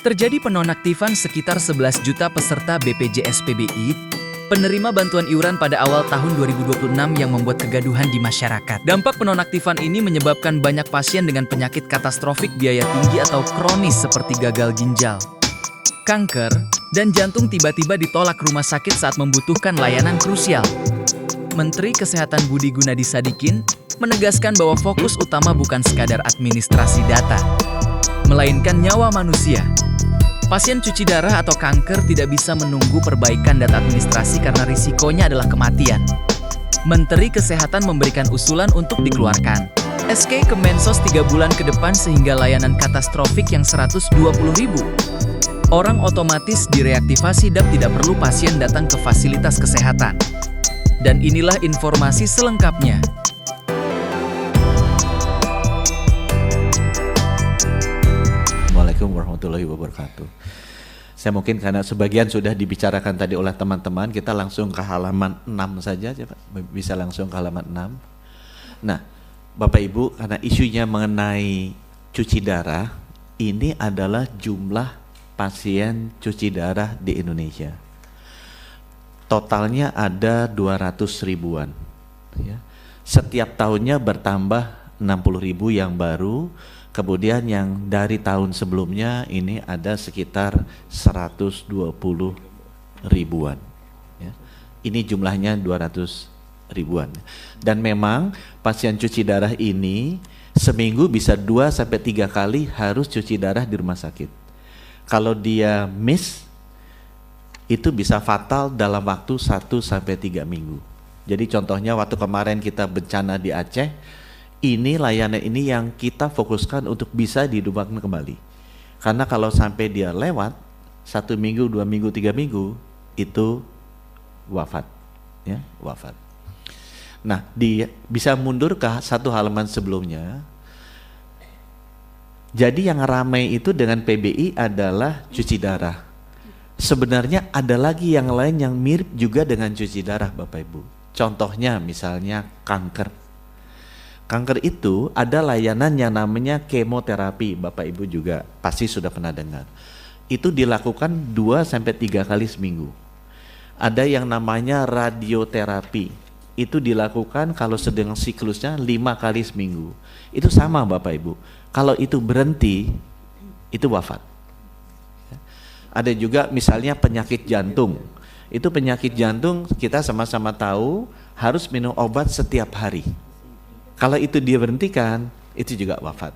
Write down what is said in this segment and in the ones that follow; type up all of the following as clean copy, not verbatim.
Terjadi penonaktifan sekitar 11 juta peserta BPJS PBI, penerima bantuan iuran pada awal tahun 2026 yang membuat kegaduhan di masyarakat. Dampak penonaktifan ini menyebabkan banyak pasien dengan penyakit katastrofik biaya tinggi atau kronis seperti gagal ginjal, kanker, dan jantung tiba-tiba ditolak rumah sakit saat membutuhkan layanan krusial. Menteri Kesehatan Budi Gunadi Sadikin menegaskan bahwa fokus utama bukan sekadar administrasi data, melainkan nyawa manusia. Pasien cuci darah atau kanker tidak bisa menunggu perbaikan data administrasi karena risikonya adalah kematian. Menteri Kesehatan memberikan usulan untuk dikeluarkan SK Kemensos 3 bulan ke depan sehingga layanan katastrofik yang 120.000 orang otomatis direaktivasi dan tidak perlu pasien datang ke fasilitas kesehatan. Dan inilah informasi selengkapnya. Assalamualaikum warahmatullahi wabarakatuh. Saya mungkin karena sebagian sudah dibicarakan tadi oleh teman-teman, kita langsung ke halaman 6 saja, Pak. Bisa langsung ke halaman 6. Nah, Bapak Ibu, karena isunya mengenai cuci darah, ini adalah jumlah pasien cuci darah di Indonesia. Totalnya ada 200 ribuan. Ya. Setiap tahunnya bertambah 60.000 yang baru. Kemudian yang dari tahun sebelumnya ini ada sekitar 120 ribuan. Ya. Ini jumlahnya 200 ribuan. Dan memang pasien cuci darah ini seminggu bisa 2-3 kali harus cuci darah di rumah sakit. Kalau dia miss, itu bisa fatal dalam waktu 1-3 minggu. Jadi contohnya waktu kemarin kita bencana di Aceh, ini layanan ini yang kita fokuskan untuk bisa dihidupkan kembali. Karena kalau sampai dia lewat 1 minggu, 2 minggu, 3 minggu, itu wafat, ya, wafat. Nah, bisa mundur ke satu halaman sebelumnya. Jadi yang ramai itu dengan PBI adalah cuci darah. Sebenarnya ada lagi yang lain yang mirip juga dengan cuci darah, Bapak Ibu. Contohnya misalnya kanker. Kanker itu ada layanan yang namanya kemoterapi, Bapak Ibu juga pasti sudah pernah dengar. Itu dilakukan 2-3 kali seminggu. Ada yang namanya radioterapi, itu dilakukan kalau sedang siklusnya 5 kali seminggu. Itu sama Bapak Ibu, kalau itu berhenti, itu wafat. Ada juga misalnya penyakit jantung, itu penyakit jantung kita sama-sama tahu harus minum obat setiap hari. Kalau itu dia berhentikan, itu juga wafat.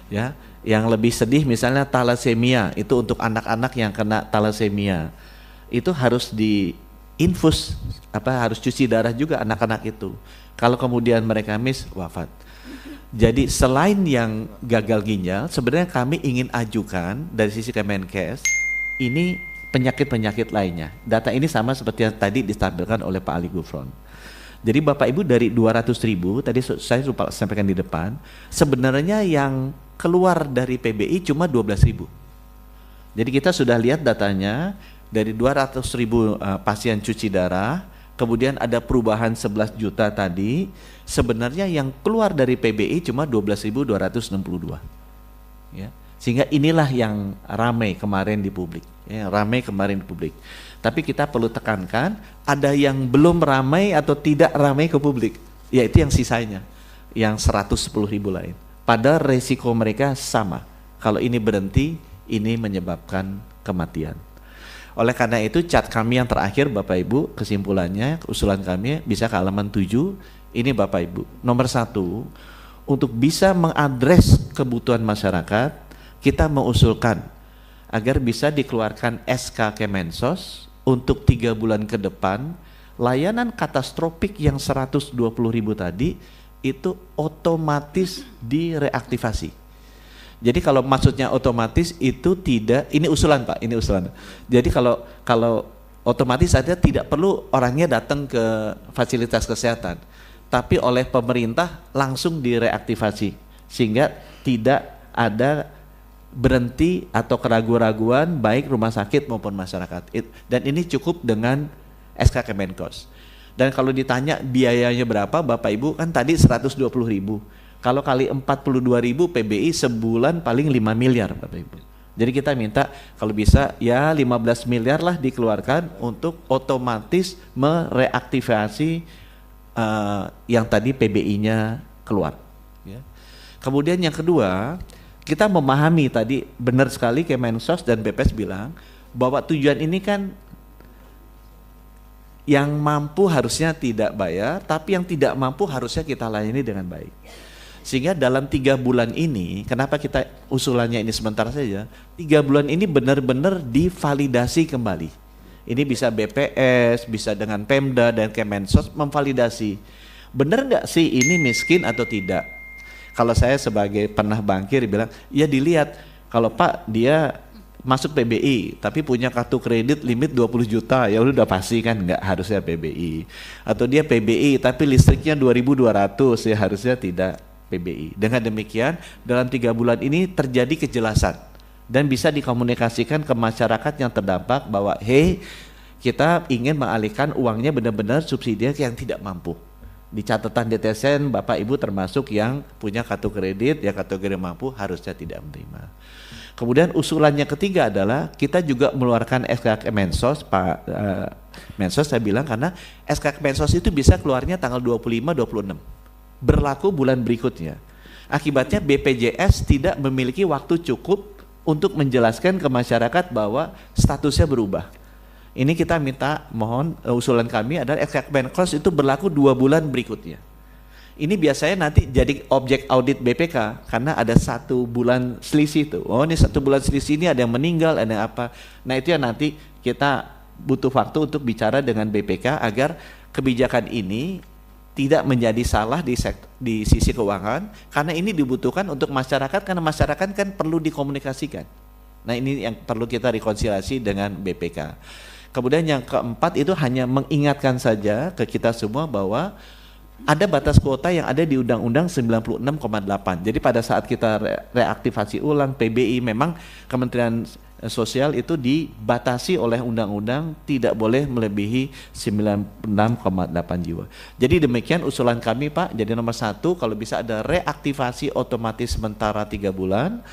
Ya, yang lebih sedih misalnya thalassemia, itu untuk anak-anak yang kena thalassemia. Itu harus diinfus, harus cuci darah juga anak-anak itu. Kalau kemudian mereka miss, wafat. Jadi selain yang gagal ginjal, sebenarnya kami ingin ajukan dari sisi Kemenkes, ini penyakit-penyakit lainnya. Data ini sama seperti yang tadi ditampilkan oleh Pak Ali Gufron. Jadi Bapak Ibu dari 200 ribu, tadi saya lupa sampaikan di depan, sebenarnya yang keluar dari PBI cuma 12 ribu. Jadi kita sudah lihat datanya, dari 200 ribu pasien cuci darah, kemudian ada perubahan 11 juta tadi, sebenarnya yang keluar dari PBI cuma 12.262. Ya. Sehingga inilah yang ramai kemarin di publik. Ya, ramai kemarin di publik. Tapi kita perlu tekankan, ada yang belum ramai atau tidak ramai ke publik, yaitu yang sisanya, yang 110 ribu lain. Padahal resiko mereka sama. Kalau ini berhenti, ini menyebabkan kematian. Oleh karena itu, cat kami yang terakhir, Bapak Ibu, kesimpulannya, usulan kami bisa ke halaman 7. Ini Bapak Ibu, nomor 1, untuk bisa mengadres kebutuhan masyarakat, kita mengusulkan agar bisa dikeluarkan SK Kemensos untuk 3 bulan ke depan, layanan katastrofik yang 120 ribu tadi itu otomatis direaktivasi. Jadi kalau maksudnya otomatis itu tidak, ini usulan Pak, ini usulan. Jadi kalau otomatis saja tidak perlu orangnya datang ke fasilitas kesehatan, tapi oleh pemerintah langsung direaktivasi sehingga tidak ada berhenti atau keraguan-raguan baik rumah sakit maupun masyarakat. Dan ini cukup dengan SK Kemenkos. Dan kalau ditanya biayanya berapa, Bapak Ibu, kan tadi 120 ribu. Kalau kali 42 ribu PBI sebulan paling 5 miliar Bapak Ibu. Jadi kita minta kalau bisa ya 15 miliar lah dikeluarkan untuk otomatis mereaktivasi yang tadi PBI-nya keluar. Ya. Kemudian yang kedua, kita memahami tadi benar sekali Kemensos dan BPS bilang bahwa tujuan ini kan yang mampu harusnya tidak bayar, tapi yang tidak mampu harusnya kita layani dengan baik. Sehingga dalam 3 bulan ini, kenapa kita usulannya ini sebentar saja, 3 bulan ini benar-benar divalidasi kembali. Ini bisa BPS, bisa dengan Pemda dan Kemensos memvalidasi. Benar nggak sih ini miskin atau tidak? Kalau saya sebagai pernah bankir bilang, ya dilihat, kalau Pak dia masuk PBI tapi punya kartu kredit limit 20 juta, ya udah pasti kan nggak harusnya PBI. Atau dia PBI tapi listriknya 2.200, ya harusnya tidak PBI. Dengan demikian dalam 3 bulan ini terjadi kejelasan dan bisa dikomunikasikan ke masyarakat yang terdampak bahwa hey, kita ingin mengalihkan uangnya benar-benar subsidi yang tidak mampu. Di catatan DTSN Bapak Ibu termasuk yang punya kartu kredit ya kategori mampu harusnya tidak menerima. Kemudian usulannya ketiga adalah kita juga mengeluarkan SK Kemensos, Pak Mensos saya bilang, karena SK Kemensos itu bisa keluarnya tanggal 25-26. Berlaku bulan berikutnya. Akibatnya BPJS tidak memiliki waktu cukup untuk menjelaskan ke masyarakat bahwa statusnya berubah. Ini kita minta, mohon usulan kami adalah SK Kemenkos itu berlaku 2 bulan berikutnya. Ini biasanya nanti jadi objek audit BPK karena ada 1 bulan selisih tuh. Oh ini 1 bulan selisih ini ada yang meninggal, ada yang apa. Nah itu yang nanti kita butuh waktu untuk bicara dengan BPK agar kebijakan ini tidak menjadi salah di sisi keuangan, karena ini dibutuhkan untuk masyarakat, karena masyarakat kan perlu dikomunikasikan. Nah ini yang perlu kita rekonsiliasi dengan BPK. Kemudian yang keempat itu hanya mengingatkan saja ke kita semua bahwa ada batas kuota yang ada di Undang-Undang 96,8. Jadi pada saat kita reaktivasi ulang PBI, memang Kementerian Sosial itu dibatasi oleh undang-undang tidak boleh melebihi 96,8 jiwa. Jadi demikian usulan kami Pak. Jadi nomor 1 kalau bisa ada reaktivasi otomatis sementara 3 bulan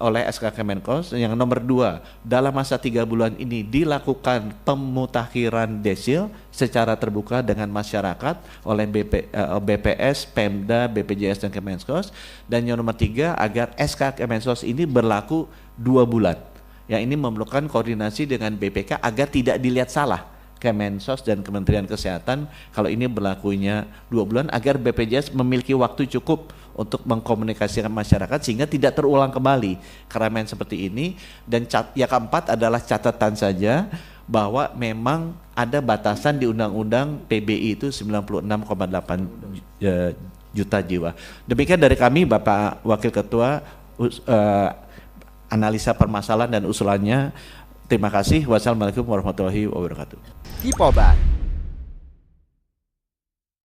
oleh SK Kemenkos. Yang nomor 2, dalam masa 3 bulan ini dilakukan pemutakhiran desil secara terbuka dengan masyarakat oleh BPS, Pemda, BPJS dan Kemenkos. Dan yang nomor 3, agar SK Kemenkos ini berlaku 2 bulan. Yang ini memerlukan koordinasi dengan BPK agar tidak dilihat salah Kemensos dan Kementerian Kesehatan kalau ini berlakunya 2 bulan, agar BPJS memiliki waktu cukup untuk mengkomunikasikan masyarakat sehingga tidak terulang kembali keramaian seperti ini. Dan yang keempat adalah catatan saja bahwa memang ada batasan di Undang-Undang PBI itu 96,8 juta jiwa. Demikian dari kami Bapak Wakil Ketua, analisa permasalahan dan usulannya. Terima kasih. Wassalamualaikum warahmatullahi wabarakatuh. Hipoban